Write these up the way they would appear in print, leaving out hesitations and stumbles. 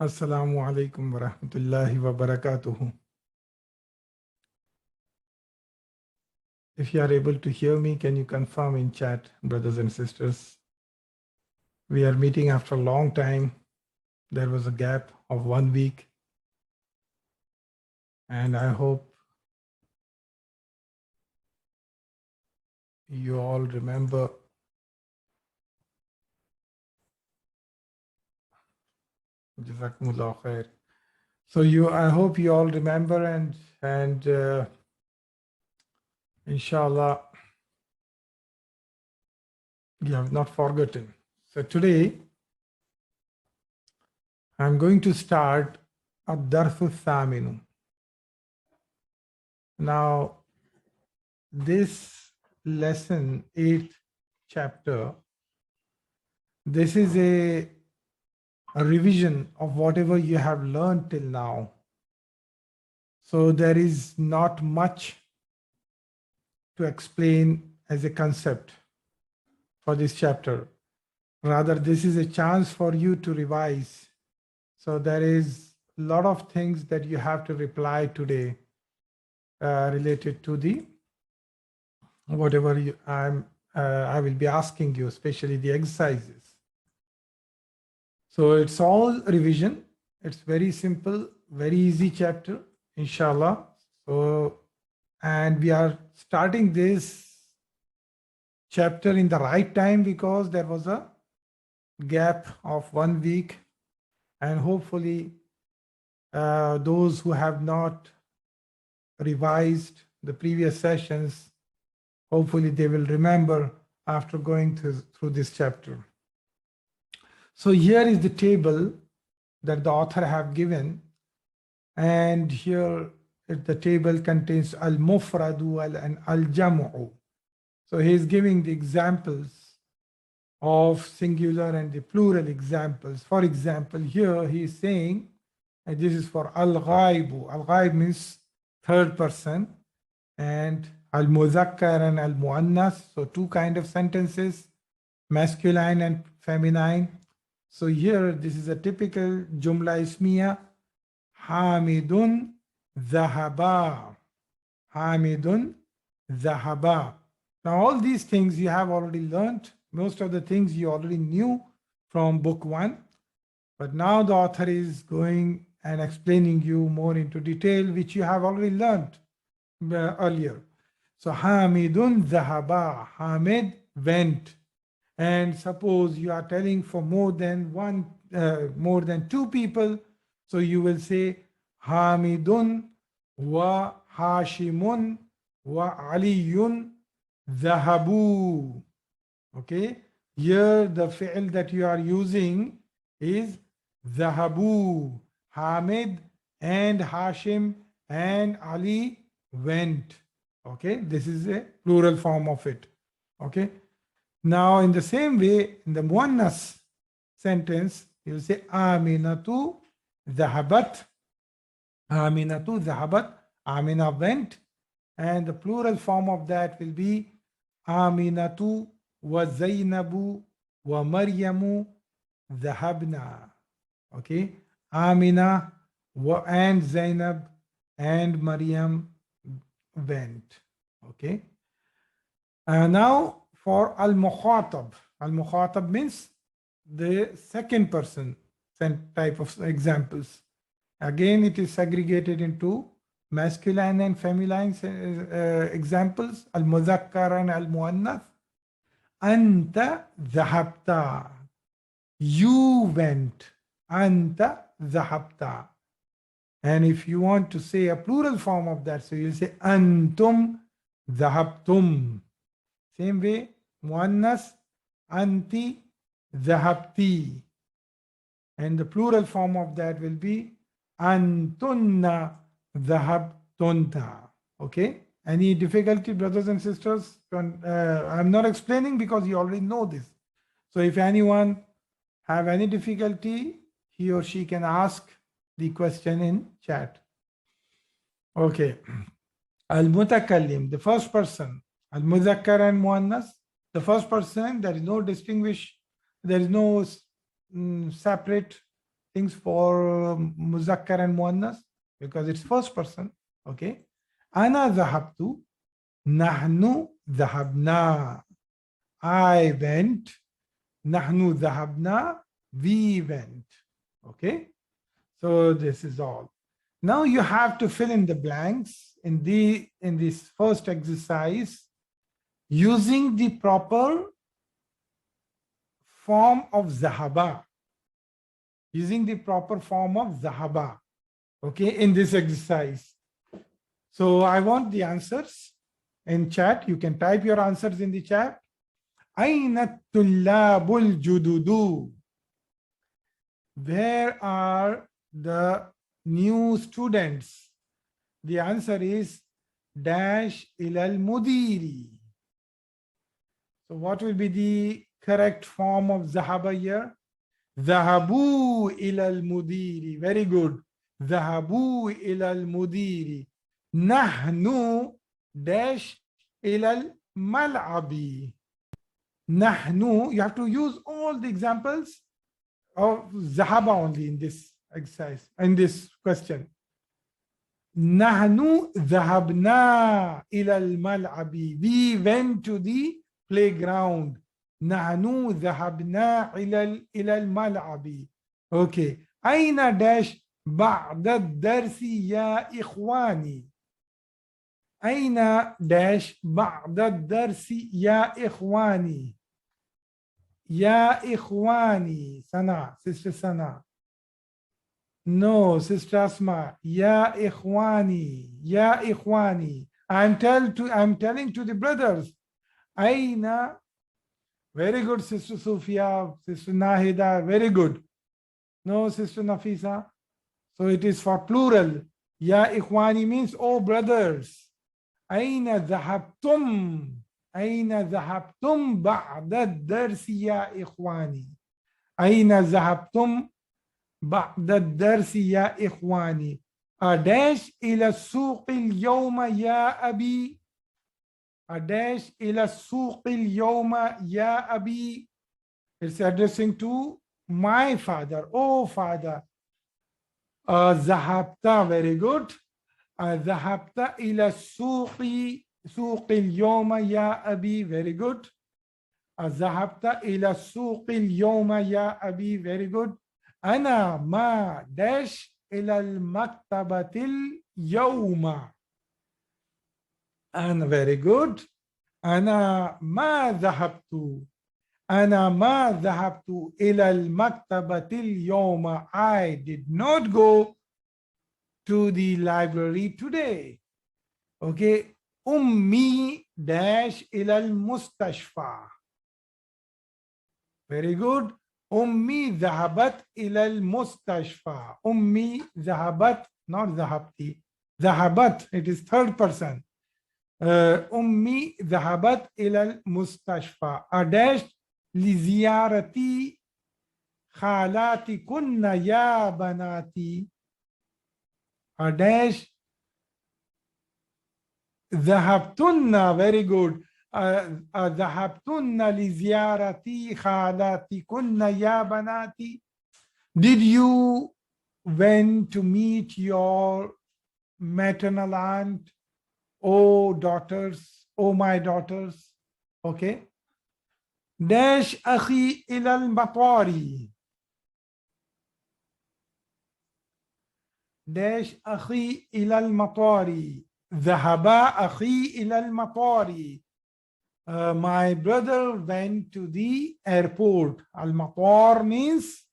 Assalamu alaikum wa rahmatullahi wa barakatuhu. If you are able to hear me, can you confirm in chat, brothers and sisters? We are meeting after a long time. There was a gap of 1 week. And I hope you all remember. Jazakumullah khair. So I hope you all remember and inshallah, you have not forgotten. So today, I'm going to start Ad-Darsu Thaminu. Now, this lesson, 8th chapter, this is a revision of whatever you have learned till now. So there is not much to explain as a concept for this chapter. Rather, this is a chance for you to revise. So there is a lot of things that you have to reply today related to the whatever I will be asking you, especially the exercises. So it's all revision. It's very simple, very easy chapter, inshallah. So, and we are starting this chapter in the right time because there was a gap of 1 week, and hopefully those who have not revised the previous sessions, hopefully they will remember after going through this chapter. So here is the table that the author have given, and here the table contains al-mufradu and al-jam'u. So he is giving the examples of singular and the plural examples. For example, here he is saying, and this is for al-ghaibu. Al-ghaib means third person, and al-muzakkar and al-muannas. So two kind of sentences, masculine and feminine. So here, this is a typical Jumla Ismiya, Hamidun Zahaba. Hamidun Zahaba. Now, all these things you have already learned. Most of the things you already knew from book 1. But now the author is going and explaining you more into detail, which you have already learned earlier. So, Hamidun Zahaba. Hamid went. And suppose you are telling for more than two people, so you will say Hamidun wa Hashimun wa Aliyun Zahabu. Okay, here the fi'l that you are using is Zahabu. Hamid and Hashim and Ali went. Okay, this is a plural form of it. Okay. Now, in the same way, in the muannas sentence, you will say Aminatu Zahabat. Aminatu Zahabat. Amina went. And the plural form of that will be Aminatu wa Zainabu wa Maryamu Zahabna. Okay. Amina and Zainab and Maryam went. Okay. Now, for al-mukhatab. Al-mukhatab means the second person type of examples. Again, it is segregated into masculine and feminine examples. Al-muzakkar and al-muannath. Anta dhahabta. You went. Anta dhahabta. And if you want to say a plural form of that, so you'll say antum dhahabtum. Same way, muannas, anti, zahabti. And the plural form of that will be antunna, zahabtunta. Okay? Any difficulty, brothers and sisters? I'm not explaining because you already know this. So if anyone have any difficulty, he or she can ask the question in chat. Okay. Al-mutakallim, the first person. Al-Muzakkar and Muannas, the first person, there is no separate things for muzakkar and muannas because it's first person. Okay. Ana dhahabtu, nahnu dhahabna. I went, nahnu dhahabna, we went. Okay. So this is all. Now you have to fill in the blanks in this first exercise using the proper form of zahaba. Using the proper form of zahaba. Okay, in this exercise. So I want the answers in chat. You can type your answers in the chat. Aina tullabul jududu. Where are the new students? The answer is dash ilal mudiri. So what will be the correct form of zahaba here? Zahabu ilal mudiri. Very good. Zahabu ilal mudiri. Nahnu dash ilal mal'abi. Nahnu, you have to use all the examples of zahaba only in this exercise, in this question. Nahnu dhahabna ilal mal'abi. We went to the playground. Nahnu dhahabna ilal mal'abi. Okay. Aina dash ba'da darsi ya ikhwani. Aina dash ba'da darsi ya ikhwani. Ya ikhwani. Sana, sister Sana. No, sister Asma. Ya ikhwani. Ya ikhwani. I'm telling to the brothers. Aina. Very good, sister Sufia, sister Nahida. Very good. No, sister Nafisa. So it is for plural. Ya ikhwani means oh brothers. Aina dhahabtum. Aina dhahabtum ba'da darsi ya ikhwani. Aina dhahabtum ba'da darsi ya ikhwani. Adash ila suq al-yawma ya abi. Adash ila suq al-yawma ya abi. It's addressing to my father. Oh father. Zahabta, very good. Zahabta ila suq al-yawma ya abi. Very good. Zahabta ila suq al-yawma ya abi. Very good. Ana ma dash ila al-maktabatil yawma. And very good. Ana ma dhahabtu. Ana ma dhahabtu ila al-maktabatil yawma. I did not go to the library today. Okay. Ummi dash ila al-mustashfa. Very good. Ummi dhahabat ila al-mustashfa. Ummi dhahabat, not dhahabti. Dhahabat, it is third person. Ummi dhahabat ila al-mustashfa. Adash li ziyarati khalati kunna ya banati. Adash dhahabtunna. Very good. dhahabtunna li ziyarati khalati kunna ya banati. Did you went to meet your maternal aunt? Oh daughters, oh my daughters. Okay. Dash akhi ila al-matari. Dash akhi ila al-matari. Dhahaba akhi ila al-matari. My brother went to the airport. Al-matar means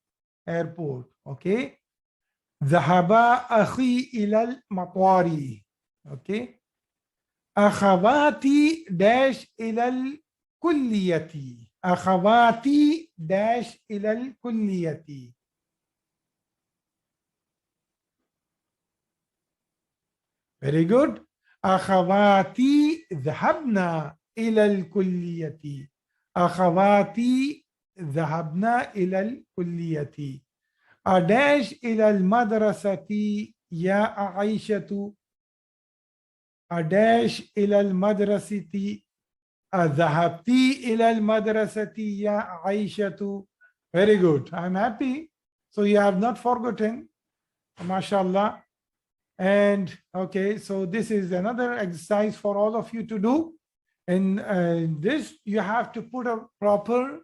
airport. Okay. Dhahaba akhi ila al-matari. Okay. Akhawati dash ilal kulliyati. Akhawati dash ilal kulliyati. Very good. Akhawati dhahabna ilal kulliyati. Akhawati dhahabna ilal kulliyati. A dash ilal madrasati ya Aishatu. dash إلى المدرسة ذهبت إلى المدرسة يا عائشة. Very good. I'm happy. So you have not forgotten, mashallah. And okay, so this is another exercise for all of you to do. And this, you have to put a proper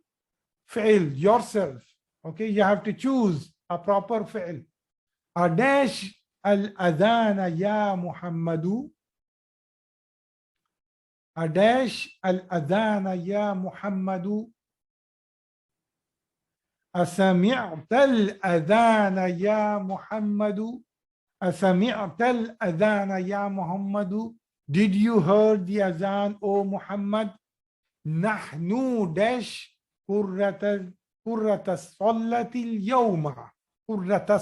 fi'l yourself. Okay, you have to choose a proper fi'l. Adash al-adhana ya Muhammadu. Adash al-adhana ya Muhammadu. أسمعت الأذان يا محمد. أسمعت الأذان يا محمد. Did you hear the adhan, O Muhammad? نحن dash قرة الصلاة اليوم. قرة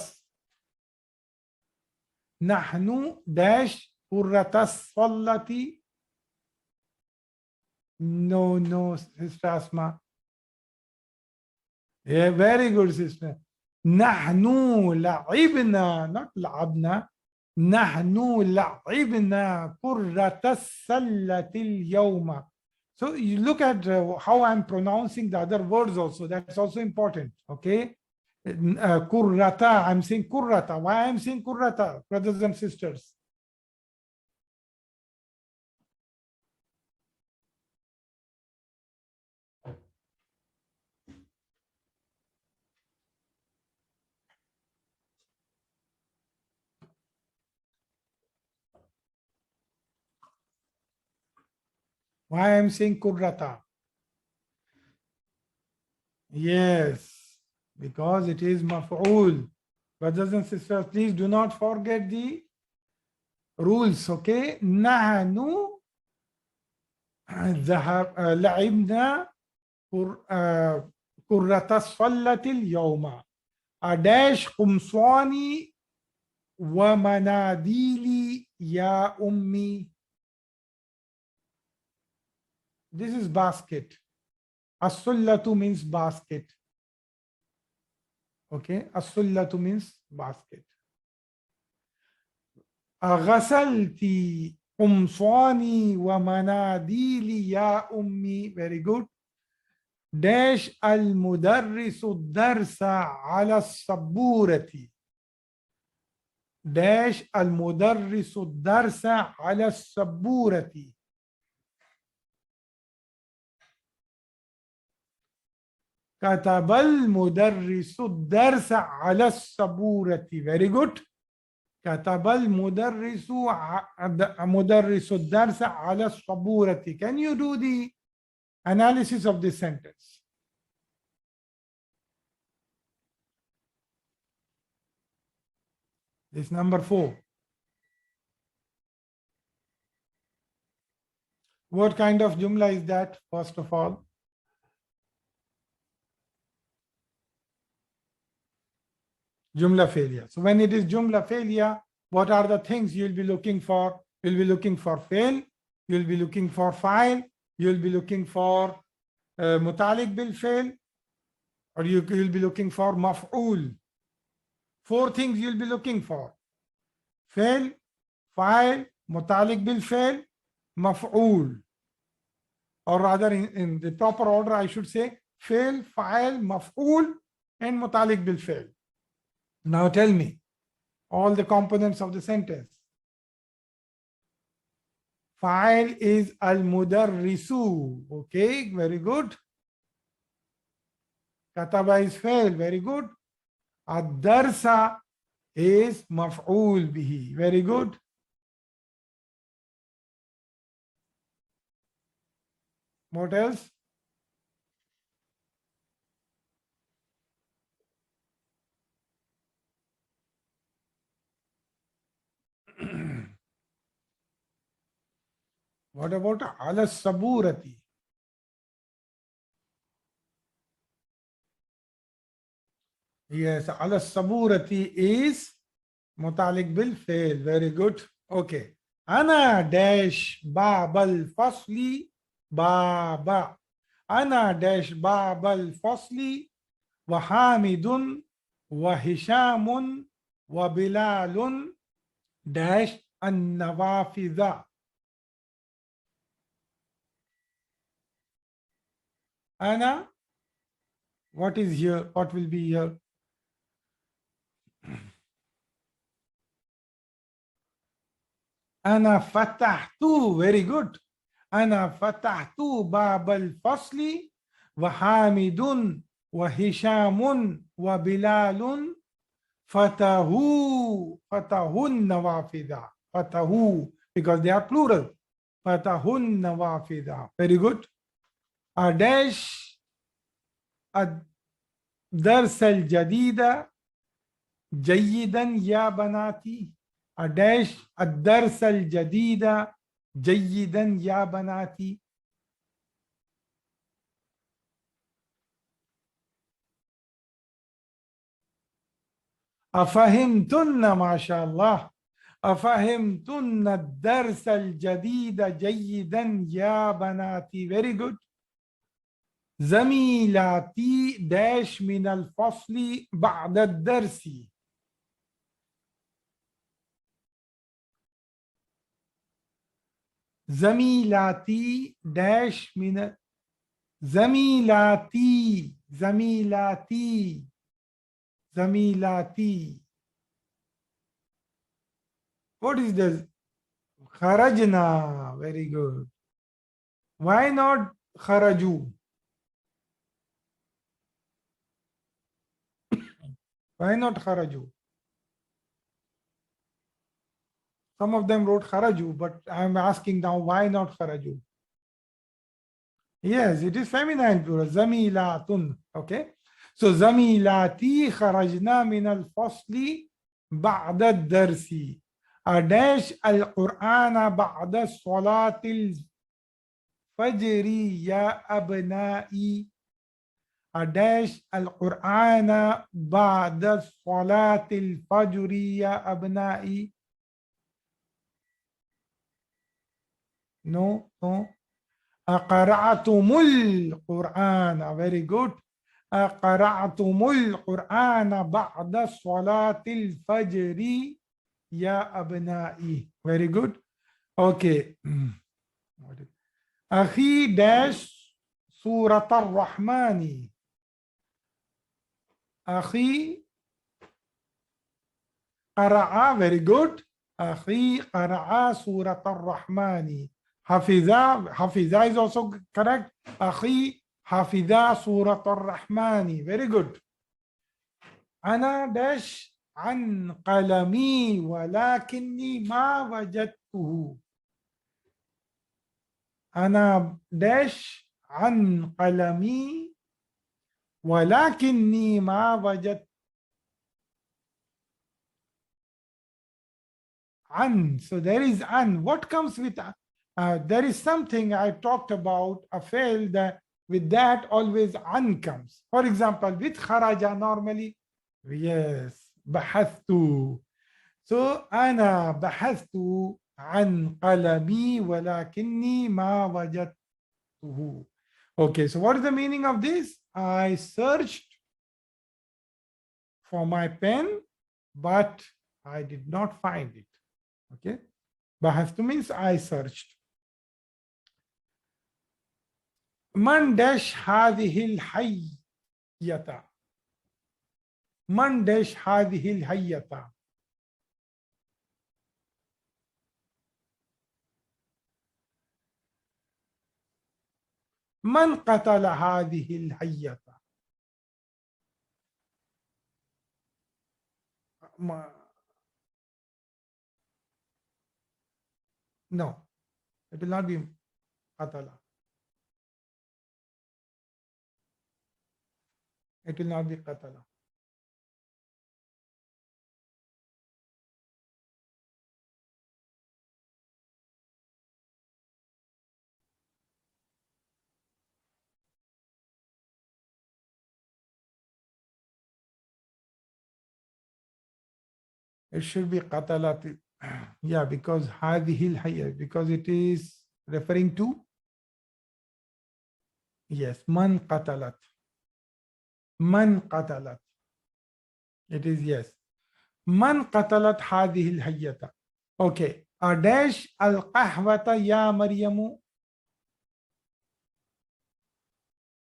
نحن dash قرة الصلاة. No, Sister Asma. Yeah, very good, sister. نحن لعبنا, not لعبنا. نحن لعبنا كرة السلة اليوم. So you look at how I'm pronouncing the other words also. That's also important. Okay. Kurrata, I'm saying kurrata. Why I'm saying kurrata, brothers and sisters? Why I'm saying kurrata? Yes, because it is maf'ul. Brothers and sisters, please do not forget the rules. Okay. نحن لعبنا كرة الصلاة اليوم. أداش قمصاني ومناديلي يا أمي. This is basket. As-sullatu means basket. Okay, as-sullatu means basket. غسلتي قمصاني ومناديلي يا أمي. Very good. داش المدرس الدرس على السبورة. داش المدرس الدرس على السبورة. كتب المدرس الدرس على السبورة. Very good. كتب المدرس مدرس الدرس على السبورة. Can you do the analysis of this sentence? This number 4. What kind of jumla is that, first of all? Jumla failure. So when it is jumla failure, what are the things you'll be looking for? You'll be looking for fail, you'll be looking for file, you'll be looking for mutalik bil fail, or you'll be looking for maf'ul. 4 things you'll be looking for: fail, file, mutalik bil fail, maf'ul. Or rather, in the proper order, I should say fail, file, maf'ul, and mutalik bil fail. Now tell me all the components of the sentence. File is al-mudarrisu. Okay, very good. Kataba is fail. Very good. Ad-darsa is maf'ul bihi. Very good. What else? What about ala saburati? Yes, ala saburati is mutalik bil fail. Very good. Okay. Ana dash babal fasli baba. Ana dash babal fasli wa hamidun wa hishamun wa bilalun dash an nawafidha. Ana, what is here? What will be here? أنا فتحت. Very good. أنا فتحت باب الفصل وحامد وهشام وبلال فتحوا النوافذ. فتحوا, because they are plural. فتحوا النوافذ. Very good. A dash الدرس الجديد جيدا يا بناتي. A dash الدرس الجديد جيدا يا بناتي. أفهمتن ما شاء الله. أفهمتن الدرس الجديد جيدا يا بناتي. Very good. زميلاتي داش من الفصل بعد الدرس. زميلاتي داش من زميلاتي زميلاتي زميلاتي. What is this? خرجنا. Very good. Why not خرجوا? Why not خرجوا? Some of them wrote خرجوا, but I'm asking now, why not خرجوا? Yes, it is feminine plural. زميلات. Okay. So زميلاتي خرجنا من الفصل بعد الدرس. أداش القرآن بعد صلاة الفجر يا أبنائي. أداش القرآن بعد صلاة الفجر يا أبنائي. No, no. أقرأتم القرآن. Very good. أقرأتم القرآن بعد صلاة الفجر يا أبنائي. Very good. Okay. أخي داش سورة الرحمن. أخي قرأ. Very good. أخي قرأ سورة الرحمن. حفظة is also correct. أخي حفظ سورة الرحمن. Very good. أنا داش عن قلمي ولكني ما وجدته. أنا داش عن قلمي ولكني ما وجدت. عن. So there is an. What comes with there is something I talked about, a fail that with that always an comes. For example, with kharaja normally, yes, بحثت. So أنا بحثت عن قلمي ولكني ما وجدته. Okay, so what is the meaning of this? I searched for my pen, but I did not find it. Okay, بحثت means I searched. من داش هذه الحية. من داش هذه الحية. من قتل هذه الحية. No, it will not be قتل. It will not be قتل. It should be قتلت. Yeah, because هذه الحية, because it is referring to, yes, من قتلت. من قتلت. It is yes. من قتلت هذه الحية. Okay. أداش القهوة يا مريم.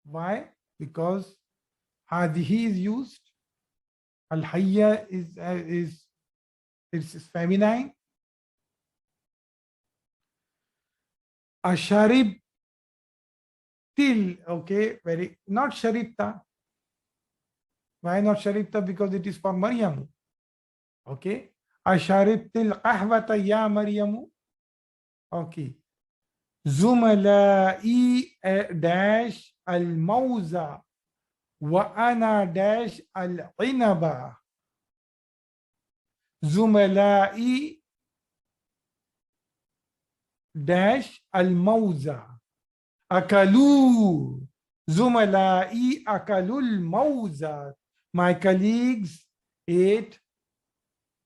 Why? Because هذه is used. الحية is feminine. Asharib till, okay, not sharibta. Why not sharibta? Because it is for Maryam. Okay. Asharibtil qahwata ya Maryamu. Okay. Zumalai dash al mauza wa ana dash al inaba. Zumalai dash al mauza. Akalu. Zumalai akalul mauza. My colleagues ate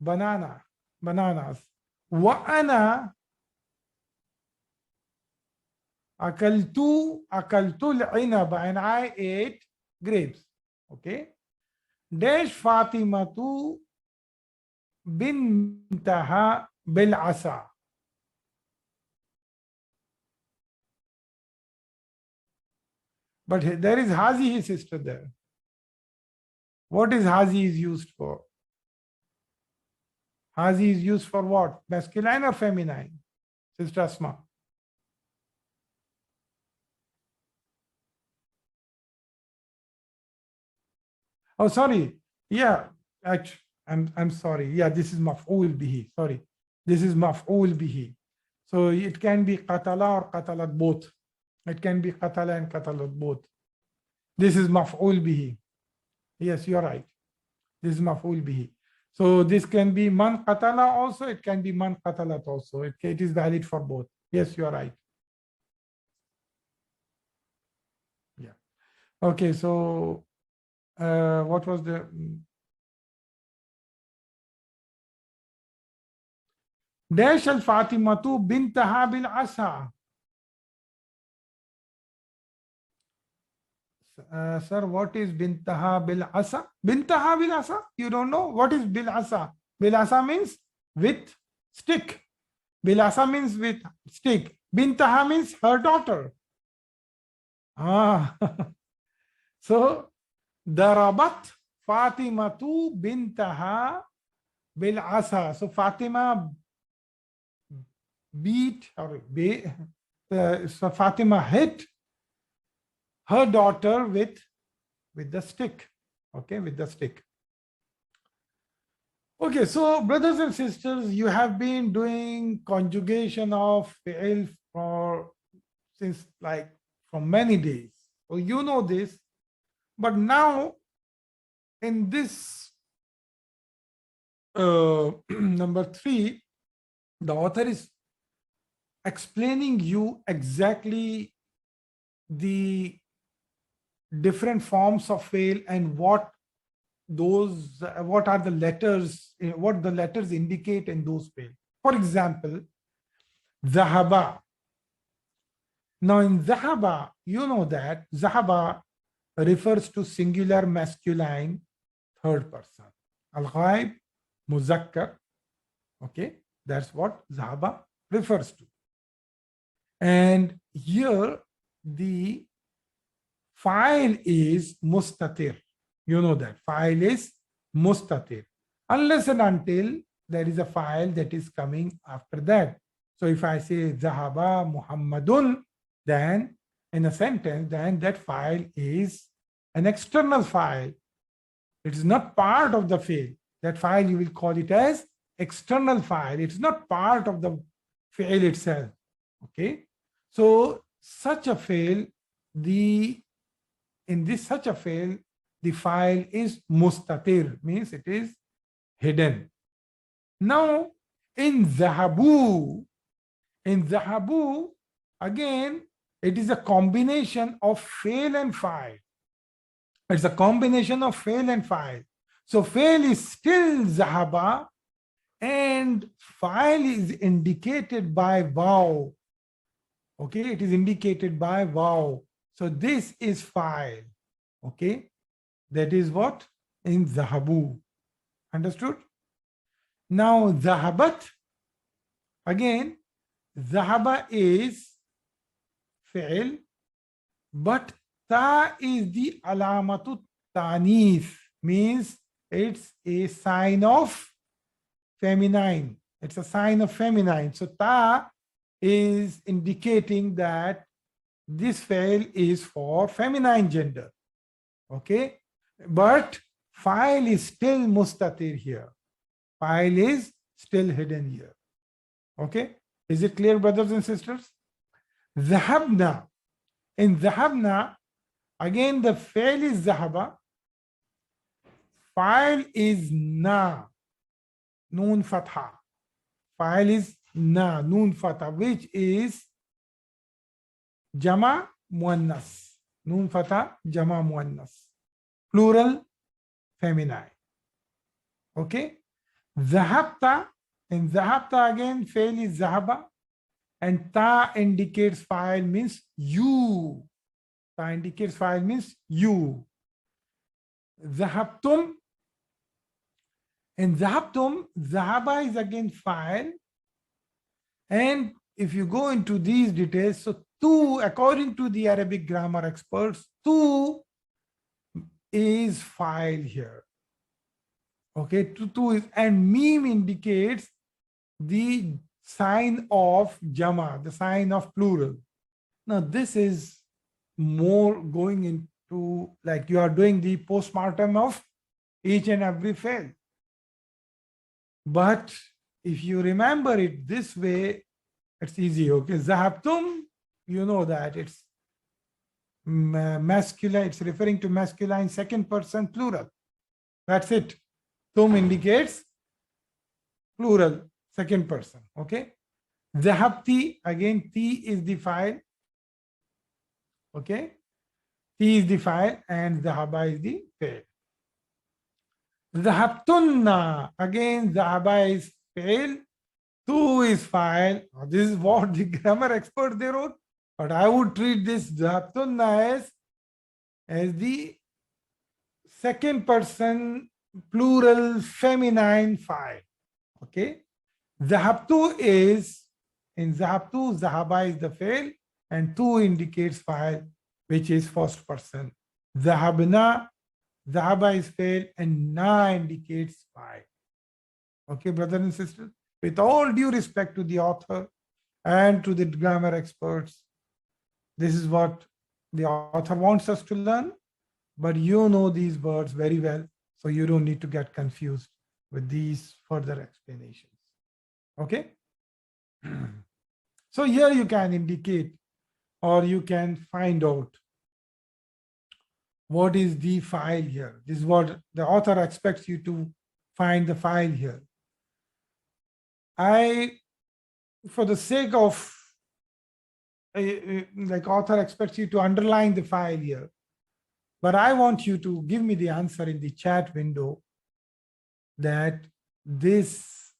bananas. Wa ana akaltul inaba, and I ate grapes. Okay. Dash Fatimatu bintaha bil asa. But there is Hazi, his sister there. What is Hazi is used for? Hazi is used for what? Masculine or feminine? Sister Asma. Oh, sorry. Yeah, actually, I'm sorry. Yeah, this is maf'ul bihi. Sorry. This is maf'ul bihi. So it can be qatala or qatalat both. It can be qatala and qatalat both. This is maf'ul bihi. Yes, you're right. This is maf'ul bihi. So this can be man qatala also. It can be man qatalat also. It is valid for both. Yes, you are right. Yeah. Okay, so what was the dash al Fatimatu bintaha bil asa. Sir, what is bintaha bil asa? Bintaha bil asa? You don't know what is bil asa? Bil asa means with stick. Bil asa means with stick. Bintaha means her daughter. So darabat Fatimatu bintaha bil asa. So Fatima beat or so Fatima hit her daughter with the stick. Okay, with the stick. Okay, so brothers and sisters, you have been doing conjugation of fi'il since like from many days. So you know this, but now in this number 3, the author is explaining you exactly the different forms of fail and what are the letters, what the letters indicate in those fail. For example, zahaba. Now in zahaba, you know that zahaba refers to singular masculine third person. Al-ghaib, muzakkar. Okay, that's what zahaba refers to. And here the file is mustatir. You know that file is mustatir, unless and until there is a file that is coming after that. So if I say zahaba Muhammadun, then in a sentence, then that file is an external file. It is not part of the file. That file you will call it as external file. It's not part of the file itself. Okay. So such a file, such a file, the file is mustatir, means it is hidden. Now in zahabu, again, it is a combination of fail and file. It's a combination of fail and file. So fail is still zahaba and file is indicated by waw. Okay, it is indicated by waw. So this is file. Okay, that is what in zahabu. Understood? Now zahabat, again, zahaba is fi'l, but ta is the alamatu tanis, means it's a sign of feminine. It's a sign of feminine. So ta is indicating that this file is for feminine gender. Okay, but file is still mustatir here. File is still hidden here. Okay, is it clear, brothers and sisters? Zahabna. In zahabna, again the file is zahaba. File is na, noon fatha. File is na, noon fatha, which is jama muannas. Noon fatha, jama muannas. Plural, feminine. Okay. Zahabta. In zahabta again, fail is zahaba. And ta indicates file means you. Ta indicates file means you. Zahabtum. In zahabtum, zahaba is again file. And if you go into these details, so tu, according to the Arabic grammar experts, tu is file here. Okay, tu is, and meme indicates the sign of jama, the sign of plural. Now this is more going into like you are doing the postmortem of each and every fail. But if you remember it this way, it's easy. Okay, zahabtum, you know that it's masculine, it's referring to masculine second person plural. That's it. Tum indicates plural second person. Okay, zahabti, again ti is the file. Okay, ti is the file and zahaba is the fail. Zahabtunna, again zahaba is fail, tu is file. This is what the grammar expert they wrote, but I would treat this zahabtunna as the second person plural feminine file. Okay, zahabtu is, in zahabtu, zahaba is the fail and tu indicates file, which is first person. Zahabna, zahaba is fail and na indicates file. Okay, brothers and sisters, with all due respect to the author and to the grammar experts, this is what the author wants us to learn, but you know these words very well, so you don't need to get confused with these further explanations. Okay. So here you can indicate or you can find out what is the file here. This is what the author expects you to find the file here. For the sake of, like author expects you to underline the file here, but I want you to give me the answer in the chat window that this,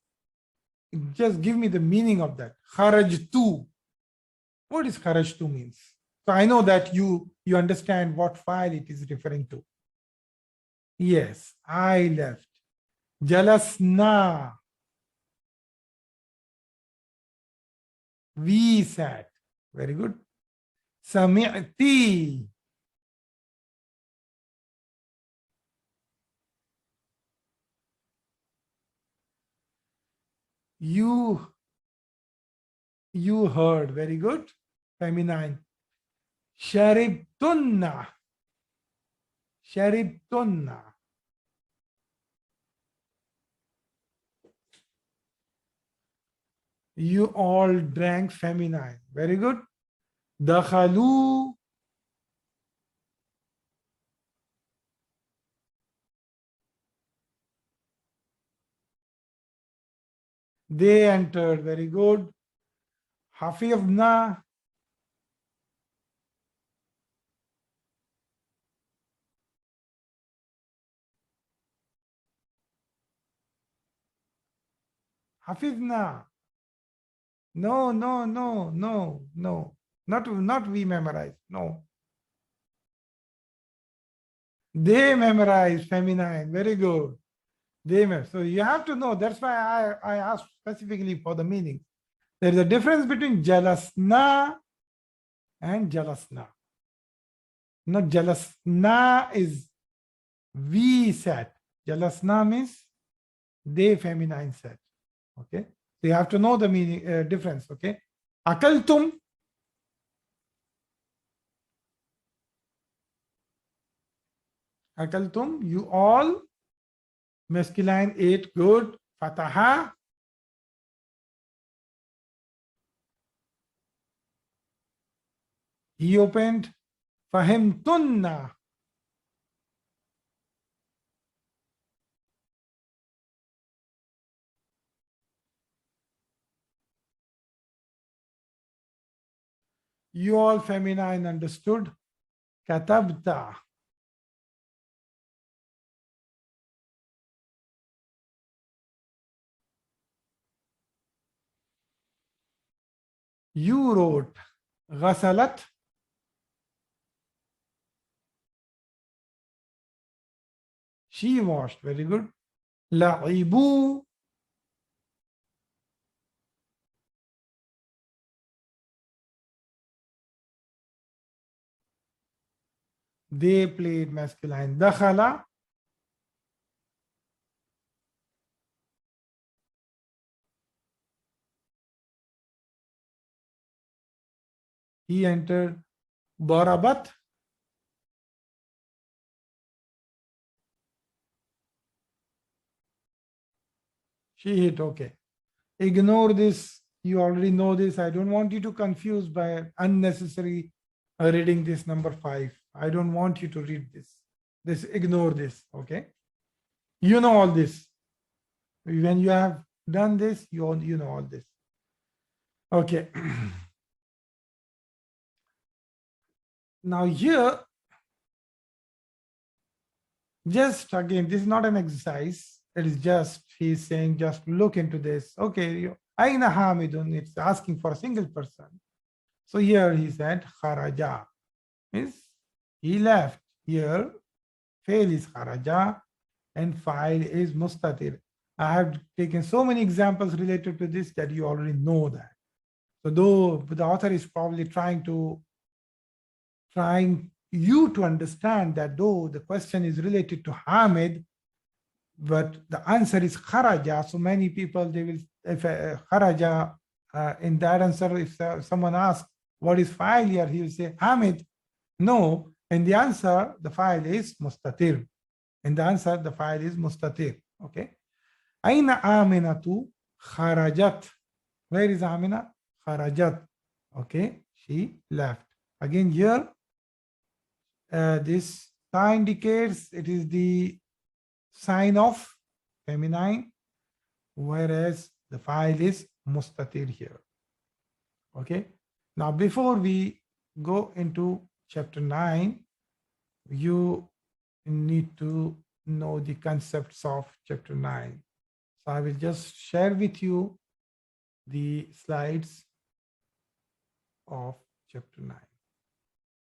just give me the meaning of that. Kharajtu. What is kharajtu means? So I know that you understand what file it is referring to. Yes, I left. Jalasna. We sat. Very good. Sami'ti. You heard. Very good. Feminine. Sharibtunna. Sharibtunna. You all drank. Feminine. Very good. Dakhalu. They entered. Very good. Hafizna. Hafizna. No. Not we memorize. No. They memorize. Feminine. Very good. They memorize. So you have to know. That's why I asked specifically for the meaning. There is a difference between jalasna and jalasna. Not jalasna is we sat. Jalasna means they feminine sat. Okay. So you have to know the meaning difference. Okay. Akaltum. Akaltum, you all. Masculine, ate, good. Fataha. He opened. Fahimtunna. You all feminine understood. Katabta. You wrote. Ghasalat. She washed. Very good. La'ibu. They played masculine. Dakhala. He entered. Barabat. She hit. Okay. Ignore this. You already know this. I don't want you to confuse by unnecessary reading this number 5. I don't want you to read this. Ignore this. Okay. You know all this. When you have done this, you know all this. Okay. Now here, just again, this is not an exercise. It is just, he's saying, just look into this. Okay, Aina Hamidun, it's asking for a single person. So here he said, Kharaja, means he left. Here, fail is Kharaja and file is Mustatir. I have taken so many examples related to this that you already know that. So though the author is probably trying you to understand that though the question is related to Hamid, but the answer is Kharaja. So many people, they will, if Kharaja, in that answer, if someone asks, what is file here? He will say Hamid. No, in the answer, the file is Mustatir. In the answer, the file is Mustatir. Okay. Aina Aminatu Kharajat. Where is Amina? Kharajat. Okay. She left. Again, here, this ta indicates it is the sign of feminine, whereas the file is Mustatir here. Okay. Now, before we go into chapter 9, you need to know the concepts of chapter 9. So I will just share with you the slides of chapter 9.